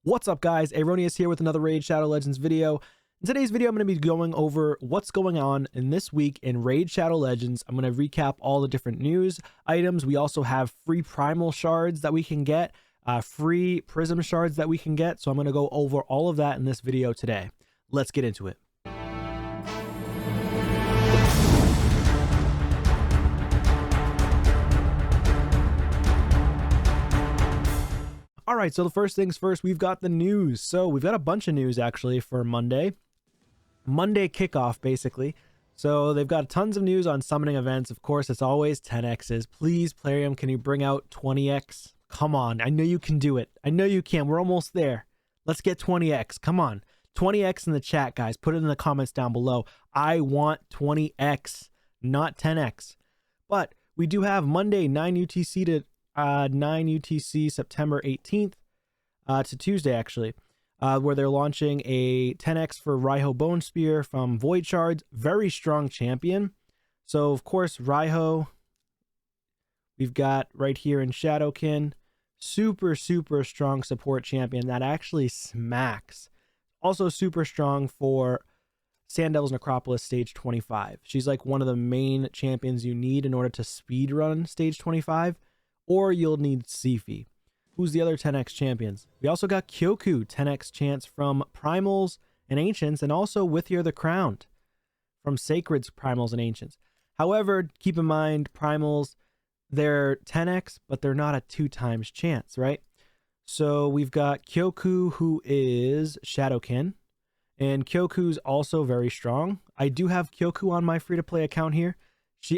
What's up, guys? Aroneous here with another Raid Shadow Legends video. In today's video, I'm going to be going over what's going on in this week in Raid Shadow Legends. I'm going to recap all the different news items. We also have free primal shards that we can get, free prism shards that we can get. So I'm going to go over all of that in this video today. Let's get into it. All right, so the first things first, we've got the news. So we've got a bunch of news actually for Monday kickoff, basically. So they've got tons of news on summoning events. Of course, it's always 10x's. Please, Plarium, can you bring out 20x? Come on, I know you can do it. I know you can. We're almost there. Let's get 20x. Come on, 20x in the chat, guys. Put it in the comments down below. I want 20x, not 10x. But we do have Monday 9 UTC to 9 UTC September 18th to Tuesday, actually, where they're launching a 10x for Raiho Bone Spear from Void Shards. Very strong champion. So, of course, Raiho, we've got right here in Shadowkin. Super, super strong support champion that actually smacks. Also super strong for Sand Devil's Necropolis Stage 25. She's like one of the main champions you need in order to speedrun Stage 25. Or you'll need Sifi. Who's the other 10x champions? We also got Kyoku, 10x chance from Primals and Ancients, and also Withier the Crowned from Sacred's Primals and Ancients. However, keep in mind, Primals, they're 10x, but they're not a 2x chance, right? So we've got Kyoku, who is Shadowkin, and Kyoku's also very strong. I do have Kyoku on my free-to-play account here.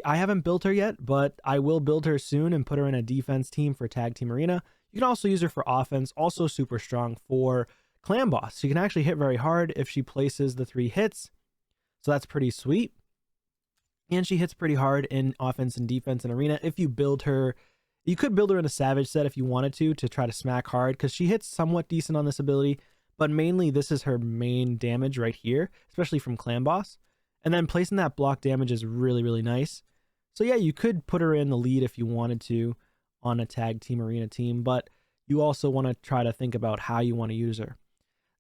I haven't built her yet, but I will build her soon and put her in a defense team for Tag Team Arena. You can also use her for offense, also super strong for Clan Boss. She can actually hit very hard if she places the 3 hits, so that's pretty sweet. And she hits pretty hard in offense and defense and Arena. If you build her, you could build her in a Savage set if you wanted to try to smack hard, because she hits somewhat decent on this ability, but mainly this is her main damage right here, especially from Clan Boss. And then placing that block damage is really, really nice. So yeah, you could put her in the lead if you wanted to on a Tag Team Arena team, but you also want to try to think about how you want to use her.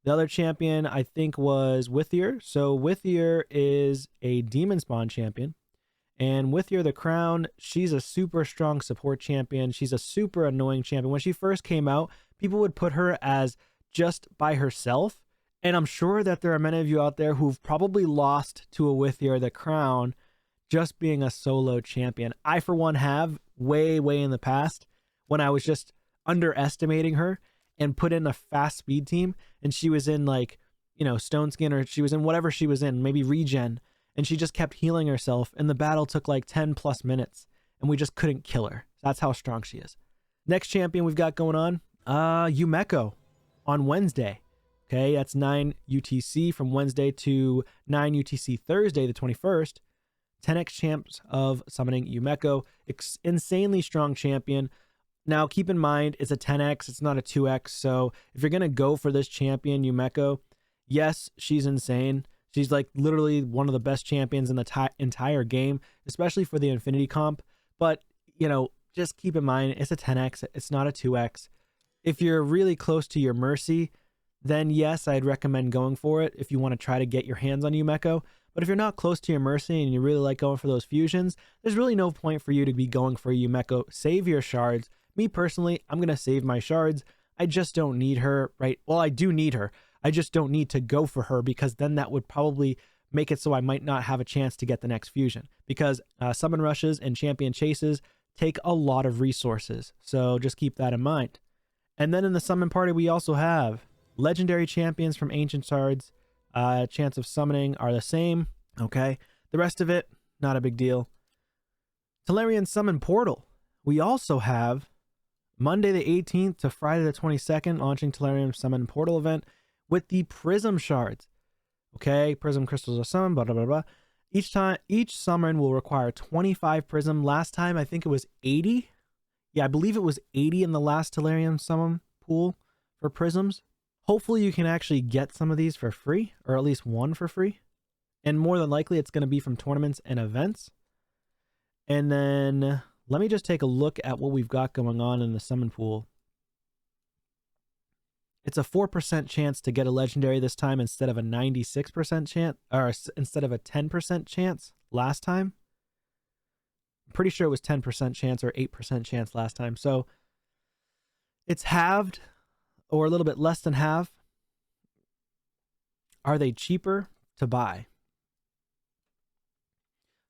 The other champion, I think, was Withier. So Withier is a Demon Spawn champion. And Withier the Crown, she's a super strong support champion. She's a super annoying champion. When she first came out, people would put her as just by herself. And I'm sure that there are many of you out there who've probably lost to a Withier the Crown just being a solo champion. I, for one, have way in the past when I was just underestimating her and put in a fast speed team. And she was in, like, you know, Stone Skin, or she was in whatever she was in, maybe Regen. And she just kept healing herself. And the battle took like 10 plus minutes. And we just couldn't kill her. That's how strong she is. Next champion we've got going on, Yumeko on Wednesday. Okay, that's 9 UTC from Wednesday to 9 UTC Thursday, the 21st. 10x champs of summoning Yumeko. Insanely strong champion. Now, keep in mind, it's a 10x, it's not a 2x. So if you're going to go for this champion, Yumeko, yes, she's insane. She's like literally one of the best champions in the entire game, especially for the Infinity comp. But, you know, just keep in mind, it's a 10x, it's not a 2x. If you're really close to your Mercy, then yes, I'd recommend going for it if you want to try to get your hands on Yumeko. But if you're not close to your Mercy and you really like going for those fusions, there's really no point for you to be going for Yumeko. Save your shards. Me personally, I'm going to save my shards. I just don't need her, right? Well, I do need her. I just don't need to go for her, because then that would probably make it so I might not have a chance to get the next fusion, because summon rushes and champion chases take a lot of resources. So just keep that in mind. And then in the summon party, we also have legendary champions from Ancient Shards. Chance of summoning are the same. Okay. The rest of it, not a big deal. Tolarian Summon Portal. We also have Monday the 18th to Friday the 22nd, launching Tolarian Summon Portal event with the Prism Shards. Okay. Prism crystals are summoned, blah, blah, blah, blah. Each summon will require 25 Prism. Last time, I think it was 80. Yeah, I believe it was 80 in the last Tolarian Summon pool for Prisms. Hopefully you can actually get some of these for free, or at least one for free. And more than likely, it's going to be from tournaments and events. And then let me just take a look at what we've got going on in the summon pool. It's a 4% chance to get a legendary this time instead of a 96% chance, or instead of a 10% chance last time. I'm pretty sure it was 10% chance or 8% chance last time. So it's halved, or a little bit less than half. Are they cheaper to buy?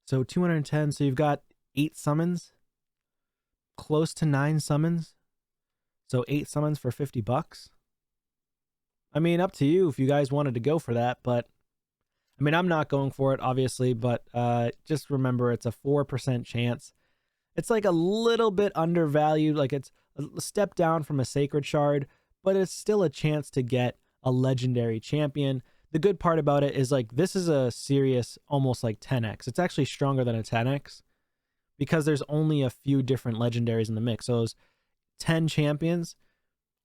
So 210, so you've got 8 summons, close to 9 summons. So 8 summons for $50. I mean, up to you if you guys wanted to go for that, but I mean, I'm not going for it, obviously, but just remember it's a 4% chance. It's like a little bit undervalued, like it's a step down from a Sacred Shard, but it's still a chance to get a legendary champion. The good part about it is, like, this is a serious, almost like 10x. It's actually stronger than a 10x because there's only a few different legendaries in the mix. So it's 10 champions.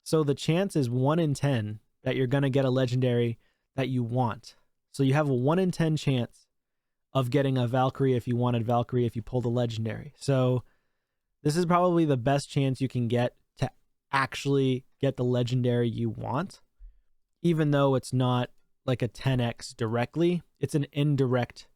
So the chance is 1 in 10 that you're going to get a legendary that you want. So you have a 1 in 10 chance of getting a Valkyrie if you wanted Valkyrie if you pull the legendary. So this is probably the best chance you can get to actually get the legendary you want, even though it's not like a 10x directly. It's an indirect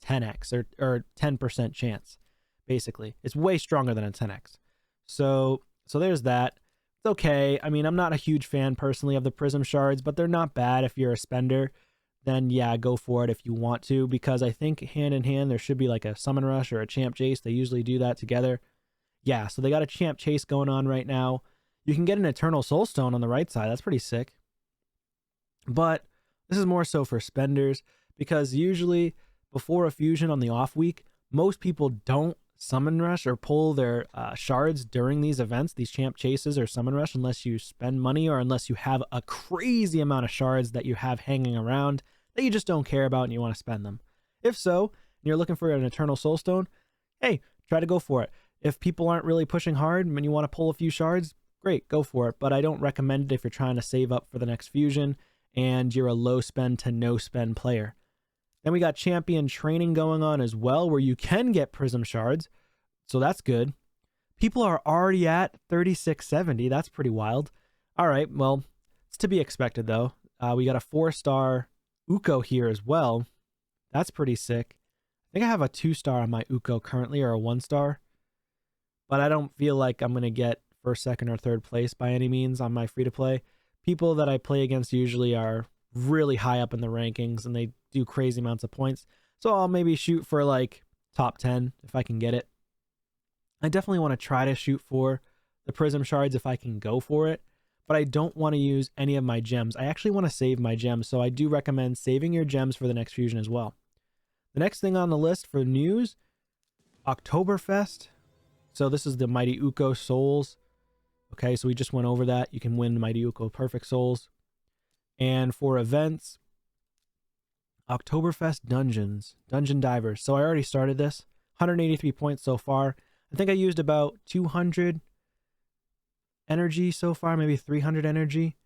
10x or 10% chance, basically. It's way stronger than a 10x. So there's that. It's okay. I mean, I'm not a huge fan personally of the Prism Shards, but they're not bad if you're a spender. Then yeah, go for it if you want to, because I think hand in hand there should be like a Summon Rush or a Champ Chase. They usually do that together. Yeah, so they got a Champ Chase going on right now. You can get an Eternal Soulstone on the right side. That's pretty sick. But this is more so for spenders, because usually before a fusion on the off week, most people don't Summon Rush or pull their shards during these events, these Champ Chases or Summon Rush, unless you spend money or unless you have a crazy amount of shards that you have hanging around that you just don't care about and you want to spend them. If so, and you're looking for an Eternal Soulstone, hey, try to go for it. If people aren't really pushing hard and you want to pull a few shards, great, go for it. But I don't recommend it if you're trying to save up for the next fusion and you're a low spend to no spend player. Then we got champion training going on as well, where you can get Prism Shards. So that's good. People are already at 3670. That's pretty wild. All right, well, it's to be expected, though. We got a 4-star Uko here as well. That's pretty sick. I think I have a 2-star on my Uko currently, or a 1-star. But I don't feel like I'm going to get first, second, or third place by any means on my free-to-play. People that I play against usually are really high up in the rankings, and they do crazy amounts of points. So I'll maybe shoot for like top 10 if I can get it. I definitely want to try to shoot for the Prism Shards if I can go for it, but I don't want to use any of my gems. I actually want to save my gems, so I do recommend saving your gems for the next fusion as well. The next thing on the list for news, Oktoberfest. So this is the Mighty Uko Souls. Okay, so we just went over that. You can win Mighty Uko Perfect Souls. And for events, Oktoberfest Dungeons, Dungeon Divers. So I already started this. 183 points so far. I think I used about 200 energy so far, maybe 300 energy.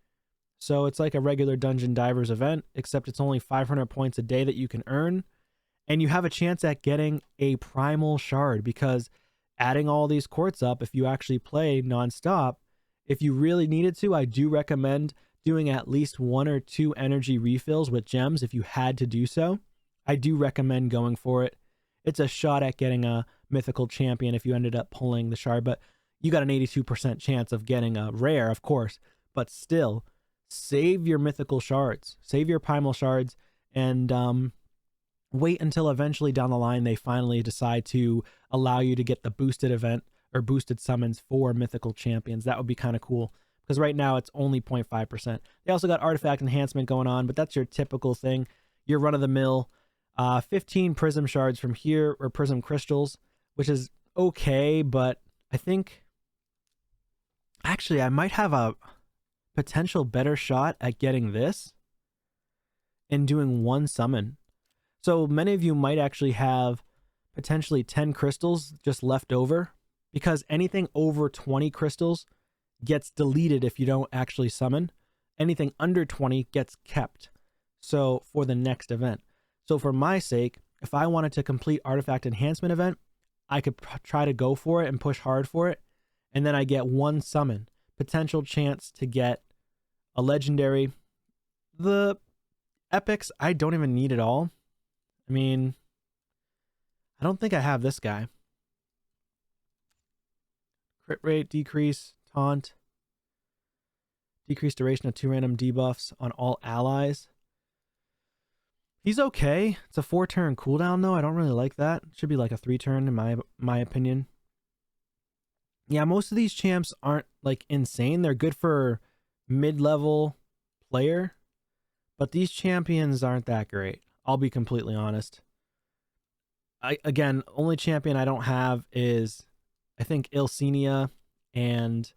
So it's like a regular Dungeon Divers event, except it's only 500 points a day that you can earn. And you have a chance at getting a Primal Shard, because adding all these quartz up, if you actually play nonstop, if you really needed to, I do recommend doing at least 1 or 2 energy refills with gems if you had to do so. I do recommend going for it. It's a shot at getting a mythical champion if you ended up pulling the shard, but you got an 82% chance of getting a rare, of course, but still, save your mythical shards, save your primal shards, and wait until eventually down the line they finally decide to allow you to get the boosted event or boosted summons for mythical champions. That would be kind of cool, because right now it's only 0.5%. They also got artifact enhancement going on, but that's your typical thing, your run-of-the-mill 15 prism shards from here, or prism crystals, which is okay, but I think actually I might have a potential better shot at getting this and doing 1 summon. So many of you might actually have potentially 10 crystals just left over, because anything over 20 crystals gets deleted if you don't actually summon. Anything under 20 gets kept, so for the next event. So for my sake, if I wanted to complete artifact enhancement event, I could try to go for it and push hard for it, and then I get 1 summon, potential chance to get a legendary. The epics, I don't even need it all. I mean, I don't think I have this guy. Crit rate, decrease, taunt. Decreased duration of 2 random debuffs on all allies. He's okay. It's a 4-turn cooldown, though. I don't really like that. It should be like a 3-turn in my opinion. Yeah, most of these champs aren't like insane. They're good for mid-level player, but these champions aren't that great. I'll be completely honest. Again, only champion I don't have is, I think, Ilsenia and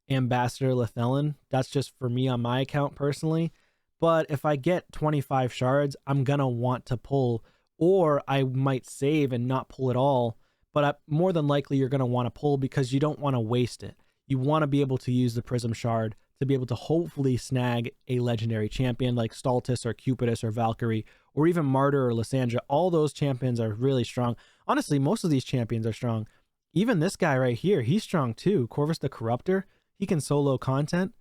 Ambassador Lethelin. That's just for me on my account personally. But if I get 25 shards, I'm gonna want to pull, or I might save and not pull at all. But more than likely you're gonna want to pull because you don't want to waste it. You want to be able to use the Prism Shard to be able to hopefully snag a legendary champion like Stultus or Cupidus or Valkyrie or even Martyr or Lysandra. All those champions are really strong. Honestly, most of these champions are strong. Even this guy right here, he's strong too. Corvus the Corruptor. He can solo content.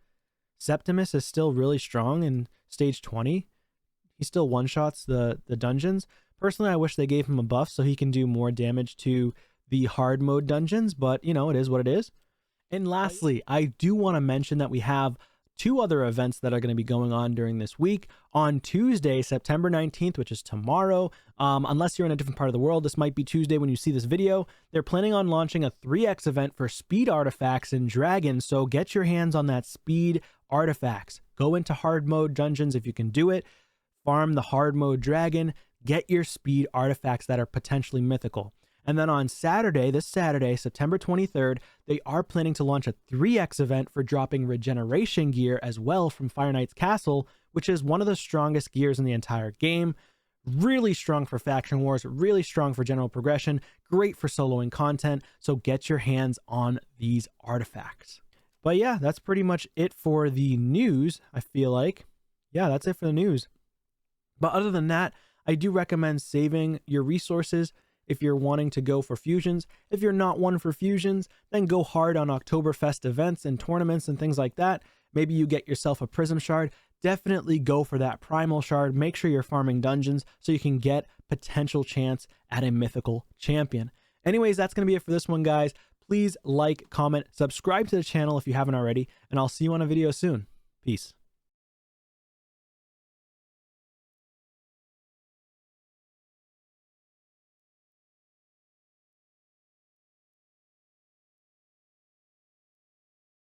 Septimus is still really strong in stage 20. He still one-shots the dungeons. Personally, I wish they gave him a buff so he can do more damage to the hard mode dungeons, but you know, it is what it is. And lastly, I do want to mention that we have 2 other events that are going to be going on during this week. On Tuesday, September 19th, which is tomorrow, unless you're in a different part of the world, this might be Tuesday when you see this video, they're planning on launching a 3x event for speed artifacts in Dragon, so get your hands on that speed artifacts. Go into hard mode dungeons if you can do it, farm the hard mode dragon, get your speed artifacts that are potentially mythical. And then on Saturday, this Saturday, September 23rd, they are planning to launch a 3x event for dropping regeneration gear as well from Fire Knight's Castle, which is one of the strongest gears in the entire game. Really strong for faction wars, really strong for general progression, great for soloing content, so get your hands on these artifacts. But yeah, that's pretty much it for the news, I feel like. Yeah, that's it for the news. But other than that, I do recommend saving your resources if you're wanting to go for fusions. If you're not one for fusions, then go hard on Oktoberfest events and tournaments and things like that. Maybe you get yourself a Prism Shard. Definitely go for that Primal Shard. Make sure you're farming dungeons so you can get potential chance at a mythical champion. Anyways, that's going to be it for this one, guys. Please like, comment, subscribe to the channel if you haven't already, and I'll see you on a video soon. Peace.